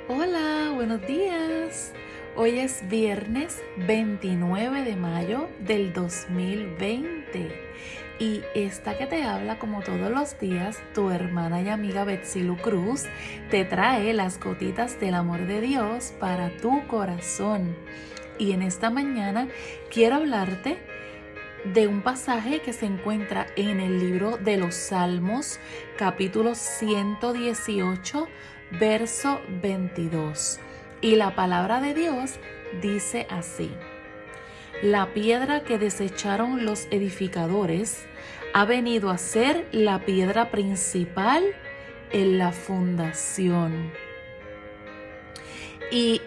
Hola, buenos días. Hoy es viernes 29 de mayo del 2020 y esta que te habla como todos los días, tu hermana y amiga Betsilu Cruz, te trae las gotitas del amor de Dios para tu corazón. Y en esta mañana quiero hablarte de un pasaje que se encuentra en el libro de los Salmos, capítulo 118, verso 22. Y la palabra de Dios dice así: La piedra que desecharon los edificadores ha venido a ser la piedra principal en la fundación. Y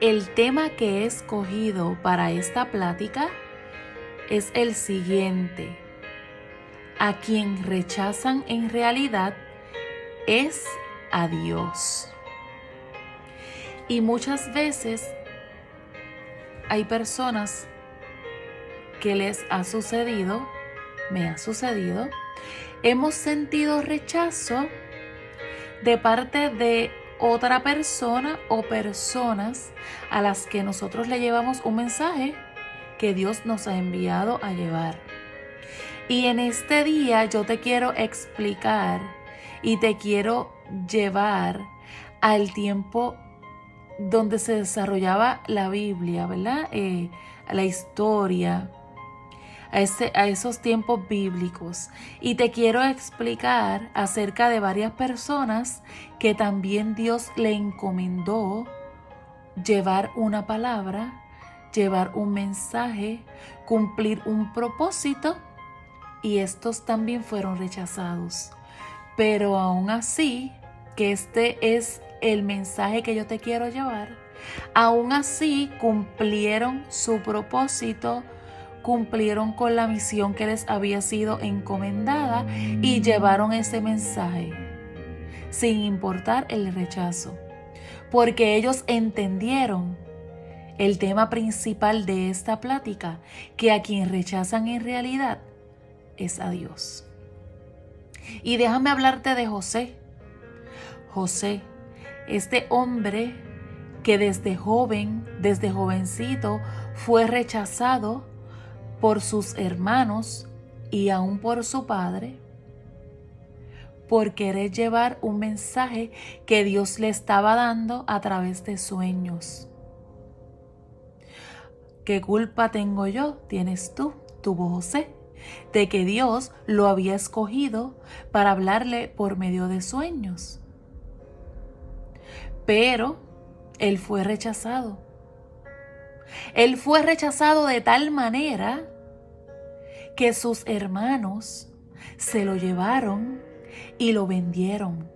el tema que he escogido para esta plática es el siguiente: a quien rechazan en realidad es a Dios. Y muchas veces hay personas que les ha sucedido, me ha sucedido, hemos sentido rechazo de parte de otra persona o personas a las que nosotros le llevamos un mensaje que Dios nos ha enviado a llevar. Y en este día yo te quiero explicar y te quiero llevar al tiempo donde se desarrollaba la Biblia, ¿verdad? A la historia, a esos tiempos bíblicos. Y te quiero explicar acerca de varias personas que también Dios le encomendó llevar una palabra, llevar un mensaje, cumplir un propósito, y estos también fueron rechazados. Pero aún así, que este es el mensaje que yo te quiero llevar, aún así cumplieron su propósito, cumplieron con la misión que les había sido encomendada y llevaron ese mensaje, sin importar el rechazo, porque ellos entendieron el tema principal de esta plática, que a quien rechazan en realidad es a Dios. Y déjame hablarte de José. José, este hombre que desde joven, desde jovencito, fue rechazado por sus hermanos y aún por su padre, por querer llevar un mensaje que Dios le estaba dando a través de sueños. ¿Qué culpa tengo yo? Tienes tú, tuvo José, de que Dios lo había escogido para hablarle por medio de sueños. Pero él fue rechazado. Él fue rechazado de tal manera que sus hermanos se lo llevaron y lo vendieron.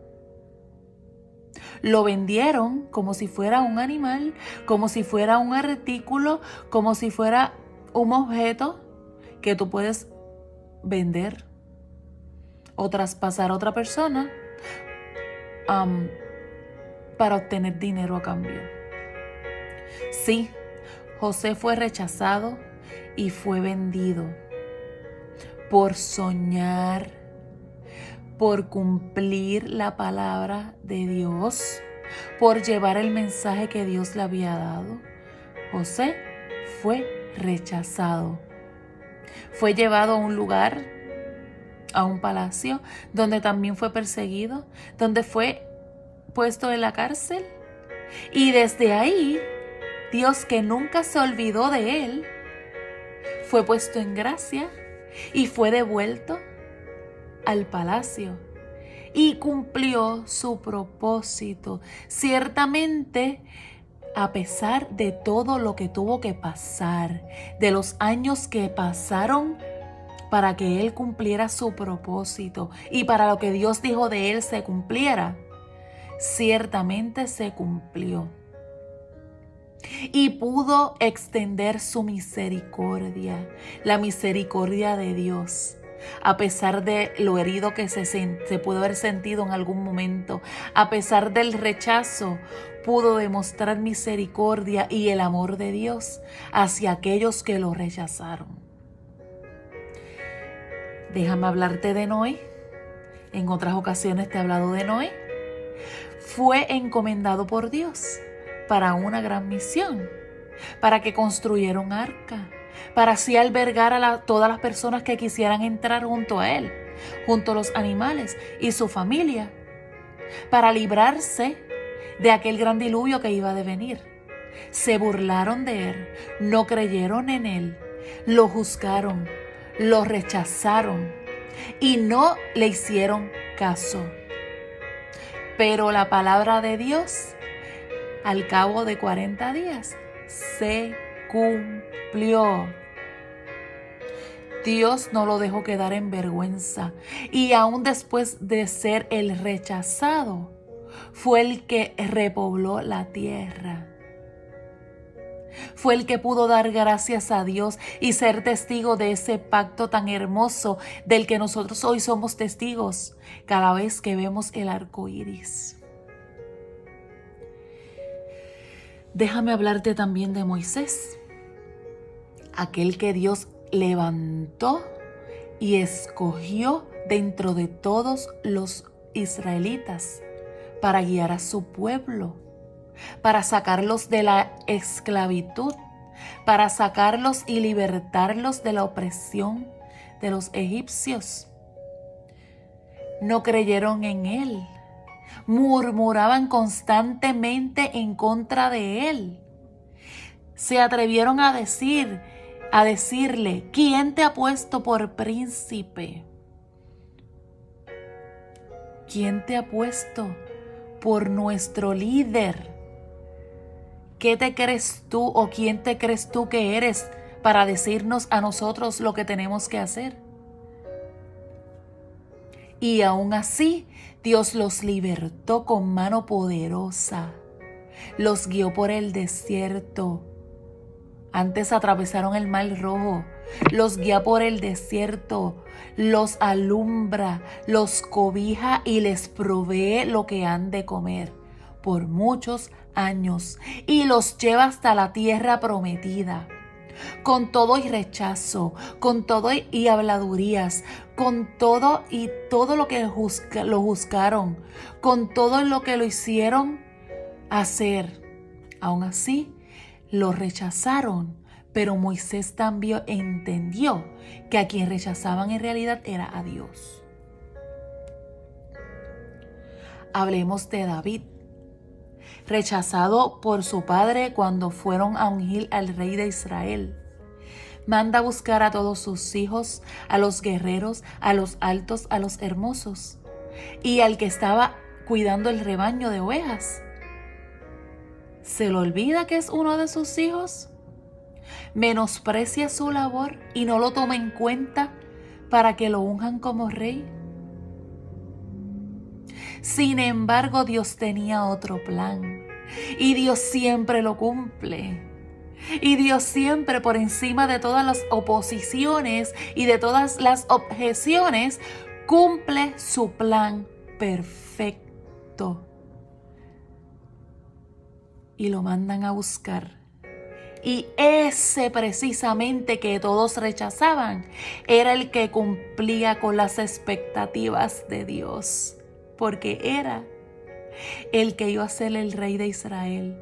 Lo vendieron como si fuera un animal, como si fuera un artículo, como si fuera un objeto que tú puedes vender o traspasar a otra persona para obtener dinero a cambio. Sí, José fue rechazado y fue vendido por soñar, por cumplir la palabra de Dios, por llevar el mensaje que Dios le había dado. José fue rechazado. Fue llevado a un lugar, a un palacio, donde también fue perseguido, donde fue puesto en la cárcel. Y desde ahí, Dios, que nunca se olvidó de él, fue puesto en gracia y fue devuelto al palacio y cumplió su propósito. Ciertamente, a pesar de todo lo que tuvo que pasar, de los años que pasaron para que él cumpliera su propósito y para lo que Dios dijo de él se cumpliera, ciertamente se cumplió. Y pudo extender su misericordia, la misericordia de Dios. A pesar de lo herido que se pudo haber sentido en algún momento, a pesar del rechazo, pudo demostrar misericordia y el amor de Dios hacia aquellos que lo rechazaron. Déjame hablarte de Noé. En otras ocasiones te he hablado de Noé. fue encomendado por Dios para una gran misión, para que construyera un arca, para así albergar a todas las personas que quisieran entrar junto a él, junto a los animales y su familia, para librarse de aquel gran diluvio que iba a devenir. Se burlaron de él, no creyeron en él, lo juzgaron, lo rechazaron y no le hicieron caso. Pero la palabra de Dios, al cabo de 40 días, se cumplió. Dios no lo dejó quedar en vergüenza, y aún después de ser el rechazado, fue el que repobló la tierra. Fue el que pudo dar gracias a Dios y ser testigo de ese pacto tan hermoso del que nosotros hoy somos testigos cada vez que vemos el arco iris. Déjame hablarte también de Moisés, aquel que Dios levantó y escogió dentro de todos los israelitas para guiar a su pueblo, para sacarlos de la esclavitud, para sacarlos y libertarlos de la opresión de los egipcios. No creyeron en él, murmuraban constantemente en contra de él. Se atrevieron a decirle, ¿quién te ha puesto por príncipe? ¿Quién te ha puesto por nuestro líder? ¿Qué te crees tú o quién te crees tú que eres para decirnos a nosotros lo que tenemos que hacer? Y aún así, Dios los libertó con mano poderosa. Los guió por el desierto. Antes atravesaron el Mar Rojo. Los guía por el desierto. Los alumbra, los cobija y les provee lo que han de comer por muchos años. Y los lleva hasta la tierra prometida. Con todo y rechazo, con todo y habladurías, con todo y todo lo que lo juzgaron, con todo lo que lo hicieron hacer. Aún así, lo rechazaron, pero Moisés también entendió que a quien rechazaban en realidad era a Dios. Hablemos de David, rechazado por su padre cuando fueron a ungir al rey de Israel. Manda a buscar a todos sus hijos, a los guerreros, a los altos, a los hermosos, y al que estaba cuidando el rebaño de ovejas. ¿Se le olvida que es uno de sus hijos? ¿Menosprecia su labor y no lo toma en cuenta para que lo unjan como rey? Sin embargo, Dios tenía otro plan y Dios siempre lo cumple. Y Dios siempre, por encima de todas las oposiciones y de todas las objeciones, cumple su plan perfecto. Y lo mandan a buscar. Y ese precisamente que todos rechazaban era el que cumplía con las expectativas de Dios, porque era el que iba a ser el rey de Israel,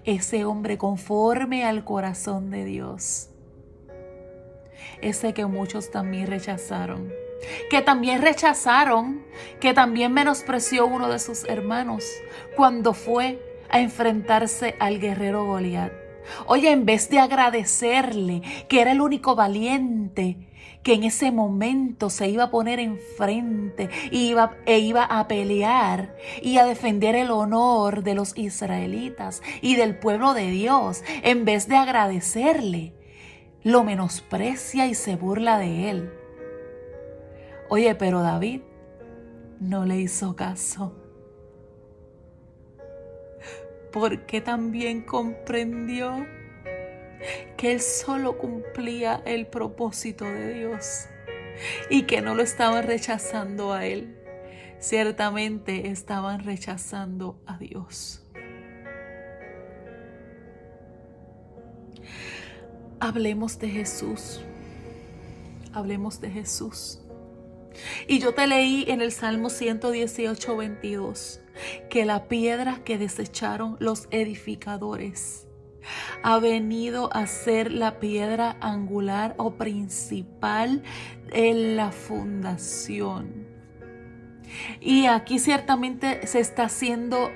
ese hombre conforme al corazón de Dios, ese que muchos también rechazaron, que también menospreció uno de sus hermanos cuando fue a enfrentarse al guerrero Goliat. Oye, en vez de agradecerle que era el único valiente que en ese momento se iba a poner enfrente e iba a pelear y a defender el honor de los israelitas y del pueblo de Dios, en vez de agradecerle, lo menosprecia y se burla de él. Oye, pero David no le hizo caso, porque también comprendió que él solo cumplía el propósito de Dios y que no lo estaban rechazando a él, ciertamente estaban rechazando a Dios. Hablemos de Jesús. Hablemos de Jesús. Y yo te leí en el Salmo 118, 22, que la piedra que desecharon los edificadores ha venido a ser la piedra angular o principal en la fundación. Y aquí ciertamente se está haciendo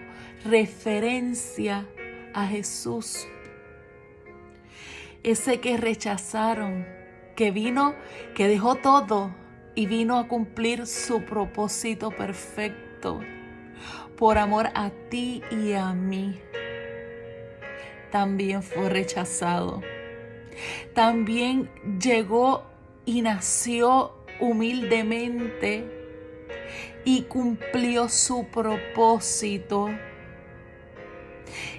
referencia a Jesús, ese que rechazaron, que vino, que dejó todo y vino a cumplir su propósito perfecto por amor a ti y a mí. También fue rechazado. También llegó y nació humildemente y cumplió su propósito.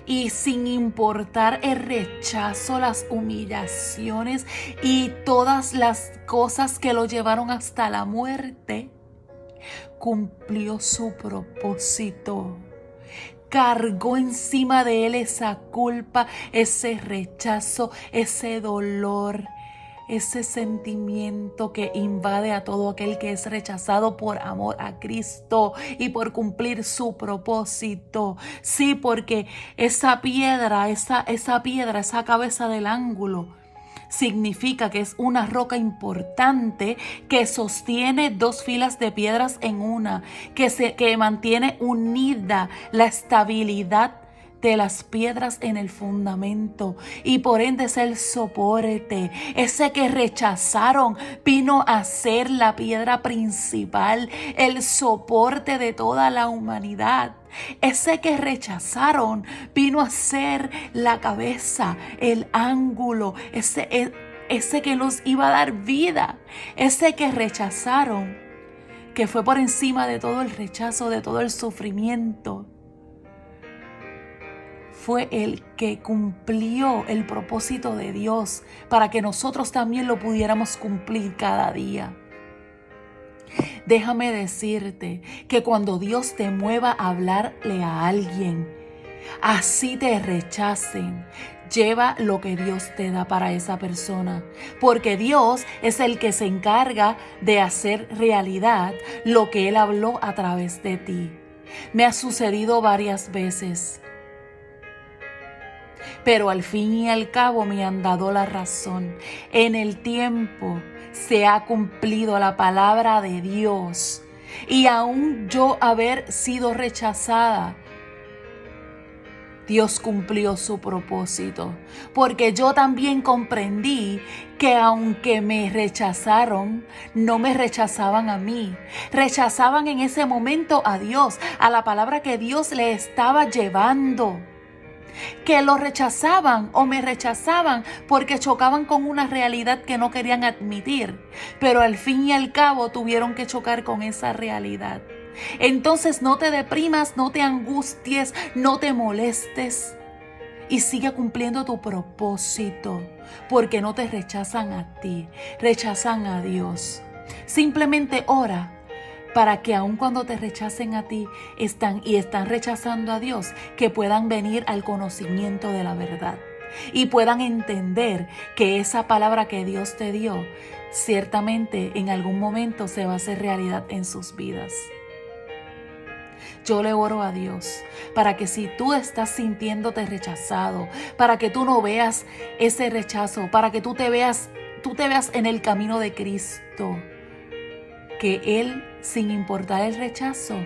Y sin importar el rechazo, las humillaciones y todas las cosas que lo llevaron hasta la muerte, cumplió su propósito. Cargó encima de él esa culpa, ese rechazo, ese dolor, ese sentimiento que invade a todo aquel que es rechazado por amor a Cristo y por cumplir su propósito. Sí, porque esa piedra, esa cabeza del ángulo, significa que es una roca importante que sostiene dos filas de piedras en una, que mantiene unida la estabilidad de las piedras en el fundamento y por ende es el soporte. Ese que rechazaron vino a ser la piedra principal, el soporte de toda la humanidad. Ese que rechazaron vino a ser la cabeza, el ángulo, ese que nos iba a dar vida. Ese que rechazaron, que fue por encima de todo el rechazo, de todo el sufrimiento, fue el que cumplió el propósito de Dios para que nosotros también lo pudiéramos cumplir cada día. Déjame decirte que cuando Dios te mueva a hablarle a alguien, así te rechacen, lleva lo que Dios te da para esa persona, porque Dios es el que se encarga de hacer realidad lo que Él habló a través de ti. Me ha sucedido varias veces, pero al fin y al cabo me han dado la razón. En el tiempo se ha cumplido la palabra de Dios y aún yo haber sido rechazada, Dios cumplió su propósito, porque yo también comprendí que aunque me rechazaron, no me rechazaban a mí, rechazaban en ese momento a Dios, a la palabra que Dios le estaba llevando. Que lo rechazaban o me rechazaban porque chocaban con una realidad que no querían admitir, pero al fin y al cabo tuvieron que chocar con esa realidad. Entonces no te deprimas, no te angusties, no te molestes y sigue cumpliendo tu propósito, porque no te rechazan a ti, rechazan a Dios. Simplemente ora para que aun cuando te rechacen a ti, están rechazando a Dios, que puedan venir al conocimiento de la verdad y puedan entender que esa palabra que Dios te dio, ciertamente en algún momento se va a hacer realidad en sus vidas. Yo le oro a Dios para que si tú estás sintiéndote rechazado, para que tú no veas ese rechazo, para que tú te veas en el camino de Cristo, que Él, sin importar el rechazo,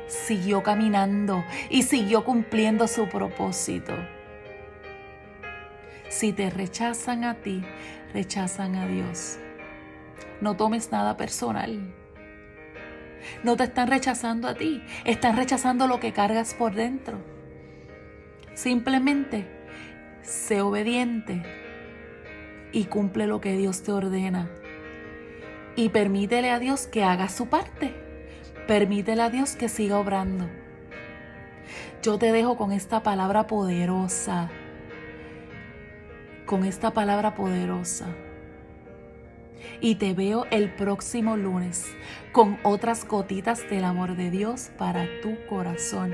siguió caminando y siguió cumpliendo su propósito. Si te rechazan a ti, rechazan a Dios. No tomes nada personal. No te están rechazando a ti, están rechazando lo que cargas por dentro. Simplemente sé obediente y cumple lo que Dios te ordena. Y permítele a Dios que haga su parte. Permítele a Dios que siga obrando. Yo te dejo con esta palabra poderosa. Con esta palabra poderosa. Y te veo el próximo lunes con otras gotitas del amor de Dios para tu corazón.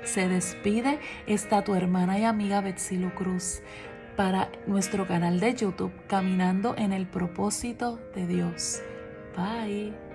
Se despide esta tu hermana y amiga Betsilo Cruz para nuestro canal de YouTube Caminando en el Propósito de Dios. Bye.